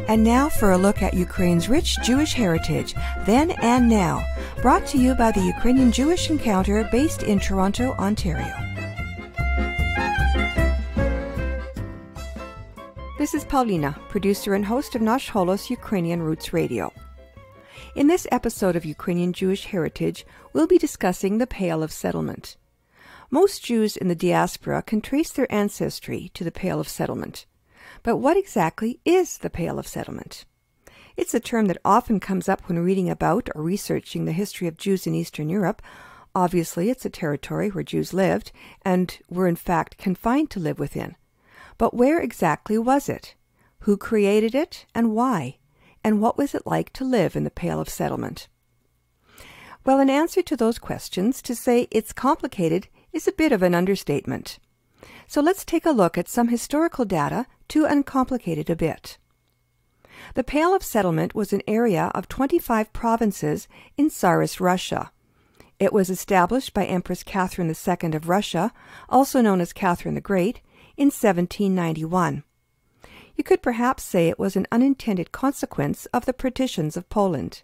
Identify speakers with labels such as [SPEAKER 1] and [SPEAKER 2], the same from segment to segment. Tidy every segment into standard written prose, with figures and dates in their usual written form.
[SPEAKER 1] And now for a look at Ukraine's rich Jewish heritage, then and now, brought to you by the Ukrainian Jewish Encounter based in Toronto, Ontario. This is Paulina, producer and host of Nash Holos Ukrainian Roots Radio. In this episode of Ukrainian Jewish Heritage, we'll be discussing the Pale of Settlement. Most Jews in the diaspora can trace their ancestry to the Pale of Settlement. But what exactly is the Pale of Settlement? It's a term that often comes up when reading about or researching the history of Jews in Eastern Europe. Obviously, it's a territory where Jews lived and were in fact confined to live within. But where exactly was it? Who created it and why? And what was it like to live in the Pale of Settlement? Well, in answer to those questions, to say it's complicated is a bit of an understatement. So let's take a look at some historical data to uncomplicate it a bit. The Pale of Settlement was an area of 25 provinces in Tsarist Russia. It was established by Empress Catherine II of Russia, also known as Catherine the Great, in 1791. You could perhaps say it was an unintended consequence of the partitions of Poland.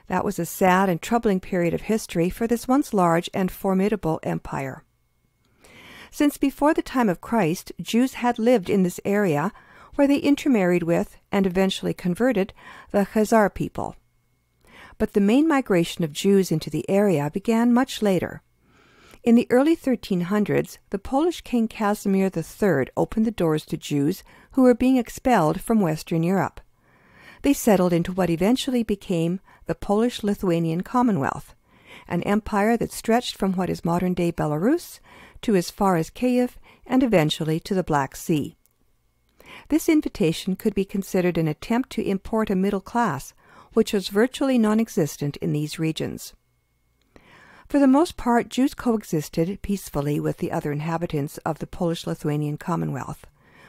[SPEAKER 1] That was a sad and troubling period of history for this once large and formidable empire. Since before the time of Christ, Jews had lived in this area where they intermarried with and eventually converted the Khazar people. But the main migration of Jews into the area began much later. In the early 1300s, the Polish King Casimir III opened the doors to Jews who were being expelled from Western Europe. They settled into what eventually became the Polish-Lithuanian Commonwealth, an empire that stretched from what is modern-day Belarus to as far as Kiev and eventually to the Black Sea. This invitation could be considered an attempt to import a middle class, which was virtually non-existent in these regions. For the most part, Jews coexisted peacefully with the other inhabitants of the Polish-Lithuanian Commonwealth,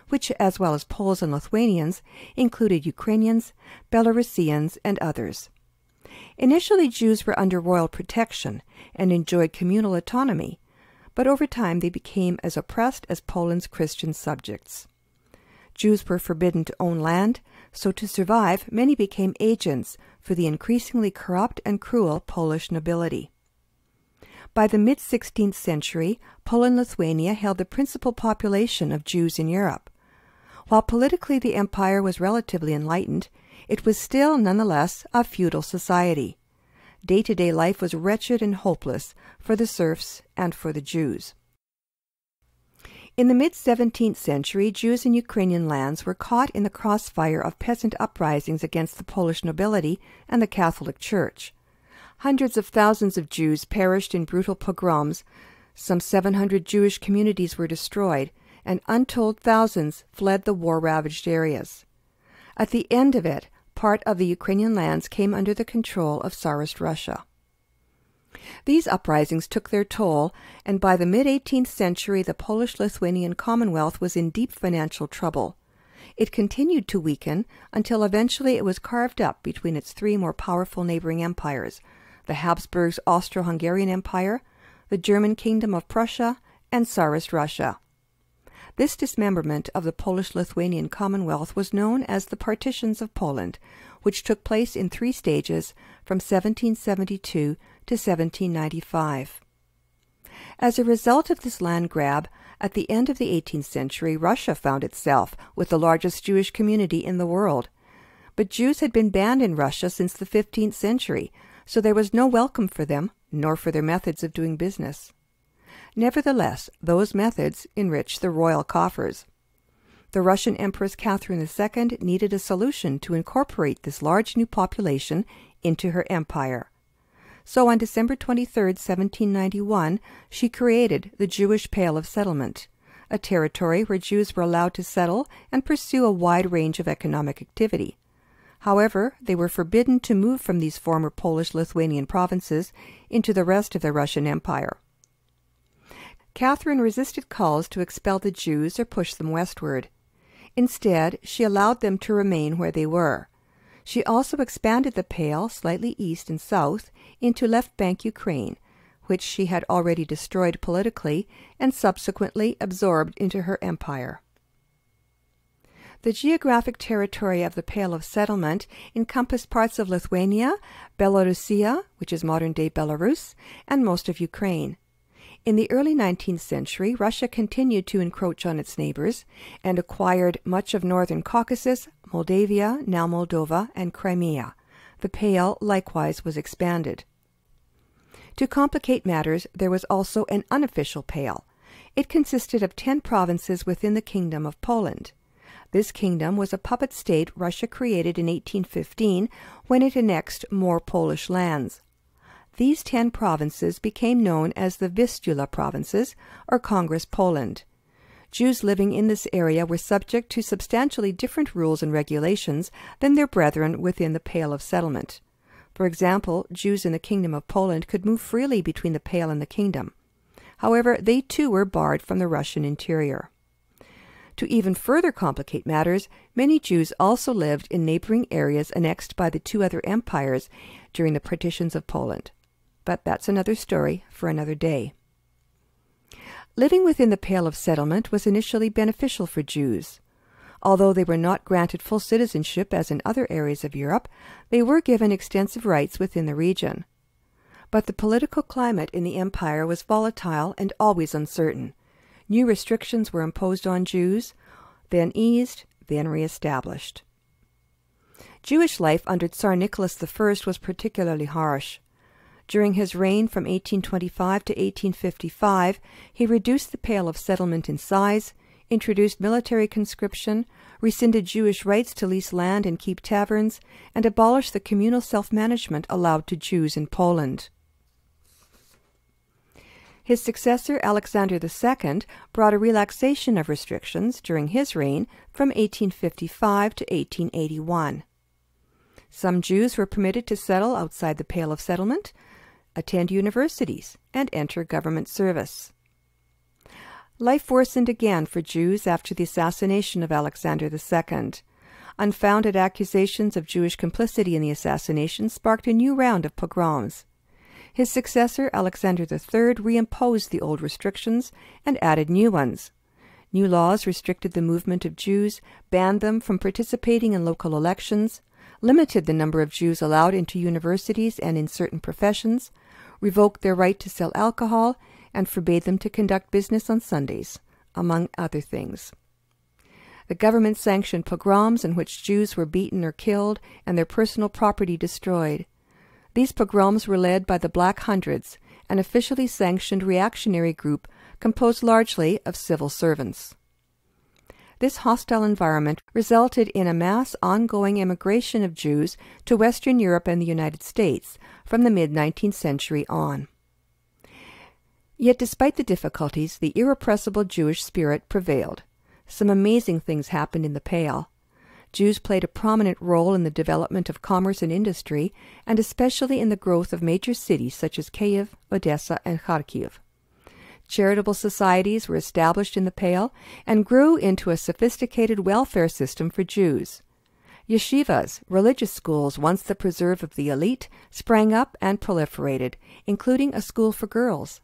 [SPEAKER 1] which, as well as Poles and Lithuanians, included Ukrainians, Belarusians, and others. Initially, Jews were under royal protection and enjoyed communal autonomy, but over time they became as oppressed as Poland's Christian subjects. Jews were forbidden to own land, so to survive, many became agents for the increasingly corrupt and cruel Polish nobility. By the mid-16th century, Poland-Lithuania held the principal population of Jews in Europe. While politically the empire was relatively enlightened, it was still nonetheless a feudal society. Day-to-day life was wretched and hopeless for the serfs and for the Jews. In the mid-17th century, Jews in Ukrainian lands were caught in the crossfire of peasant uprisings against the Polish nobility and the Catholic Church. Hundreds of thousands of Jews perished in brutal pogroms, some 700 Jewish communities were destroyed, and untold thousands fled the war-ravaged areas. At the end of it, part of the Ukrainian lands came under the control of Tsarist Russia. These uprisings took their toll, and by the mid-18th century the Polish-Lithuanian Commonwealth was in deep financial trouble. It continued to weaken until eventually it was carved up between its three more powerful neighboring empires, the Habsburgs' Austro-Hungarian Empire, the German Kingdom of Prussia, and Tsarist Russia. This dismemberment of the Polish-Lithuanian Commonwealth was known as the Partitions of Poland, which took place in three stages from 1772 to 1795. As a result of this land grab, at the end of the 18th century, Russia found itself with the largest Jewish community in the world. But Jews had been banned in Russia since the 15th century, so there was no welcome for them, nor for their methods of doing business. Nevertheless, those methods enriched the royal coffers. The Russian Empress Catherine II needed a solution to incorporate this large new population into her empire. So on December 23, 1791, she created the Jewish Pale of Settlement, a territory where Jews were allowed to settle and pursue a wide range of economic activity. However, they were forbidden to move from these former Polish-Lithuanian provinces into the rest of the Russian Empire. Catherine resisted calls to expel the Jews or push them westward. Instead, she allowed them to remain where they were. She also expanded the Pale slightly east and south into left bank Ukraine, which she had already destroyed politically and subsequently absorbed into her empire. The geographic territory of the Pale of Settlement encompassed parts of Lithuania, Belarusia, which is modern-day Belarus, and most of Ukraine. In the early 19th century, Russia continued to encroach on its neighbors and acquired much of northern Caucasus, Moldavia, now Moldova, and Crimea. The Pale likewise was expanded. To complicate matters, there was also an unofficial Pale. It consisted of 10 provinces within the Kingdom of Poland. This kingdom was a puppet state Russia created in 1815 when it annexed more Polish lands. These 10 provinces became known as the Vistula provinces, or Congress Poland. Jews living in this area were subject to substantially different rules and regulations than their brethren within the Pale of Settlement. For example, Jews in the Kingdom of Poland could move freely between the Pale and the kingdom. However, they too were barred from the Russian interior. To even further complicate matters, many Jews also lived in neighboring areas annexed by the 2 other empires during the partitions of Poland. But that's another story for another day. Living within the Pale of Settlement was initially beneficial for Jews. Although they were not granted full citizenship as in other areas of Europe, they were given extensive rights within the region. But the political climate in the empire was volatile and always uncertain. New restrictions were imposed on Jews, then eased, then reestablished. Jewish life under Tsar Nicholas I was particularly harsh. During his reign from 1825 to 1855, he reduced the Pale of Settlement in size, introduced military conscription, rescinded Jewish rights to lease land and keep taverns, and abolished the communal self-management allowed to Jews in Poland. His successor, Alexander II, brought a relaxation of restrictions during his reign from 1855 to 1881. Some Jews were permitted to settle outside the Pale of Settlement, attend universities, and enter government service. Life worsened again for Jews after the assassination of Alexander II. Unfounded accusations of Jewish complicity in the assassination sparked a new round of pogroms. His successor, Alexander III, reimposed the old restrictions and added new ones. New laws restricted the movement of Jews, banned them from participating in local elections, limited the number of Jews allowed into universities and in certain professions, revoked their right to sell alcohol, and forbade them to conduct business on Sundays, among other things. The government sanctioned pogroms in which Jews were beaten or killed and their personal property destroyed. These pogroms were led by the Black Hundreds, an officially sanctioned reactionary group composed largely of civil servants. This hostile environment resulted in a mass ongoing immigration of Jews to Western Europe and the United States from the mid-19th century on. Yet despite the difficulties, the irrepressible Jewish spirit prevailed. Some amazing things happened in the Pale. Jews played a prominent role in the development of commerce and industry, and especially in the growth of major cities such as Kyiv, Odessa, and Kharkiv. Charitable societies were established in the Pale and grew into a sophisticated welfare system for Jews. Yeshivas, religious schools once the preserve of the elite, sprang up and proliferated, including a school for girls.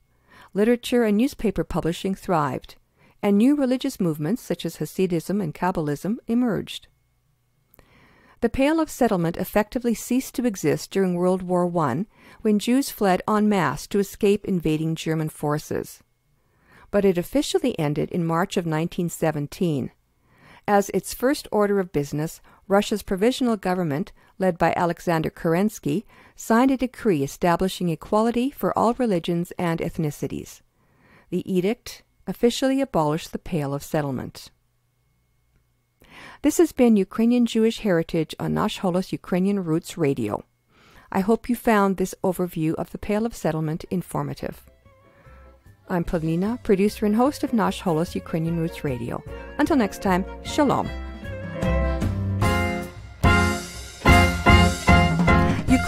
[SPEAKER 1] Literature and newspaper publishing thrived, and new religious movements such as Hasidism and Kabbalism emerged. The Pale of Settlement effectively ceased to exist during World War I, when Jews fled en masse to escape invading German forces. But it officially ended in March of 1917. As its first order of business, Russia's provisional government, led by Alexander Kerensky, signed a decree establishing equality for all religions and ethnicities. The edict officially abolished the Pale of Settlement. This has been Ukrainian Jewish Heritage on Nash Holos Ukrainian Roots Radio. I hope you found this overview of the Pale of Settlement informative. I'm Pavlina, producer and host of Nash Holos Ukrainian Roots Radio. Until next time, Shalom.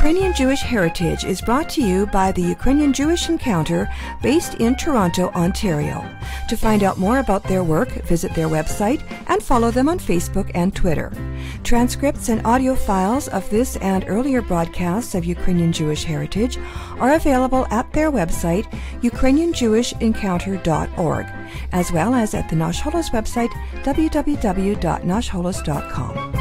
[SPEAKER 1] Ukrainian Jewish Heritage is brought to you by the Ukrainian Jewish Encounter based in Toronto, Ontario. To find out more about their work, visit their website and follow them on Facebook and Twitter. Transcripts and audio files of this and earlier broadcasts of Ukrainian Jewish Heritage are available at their website, ukrainianjewishencounter.org, as well as at the Nash Holos website, www.nashholos.com.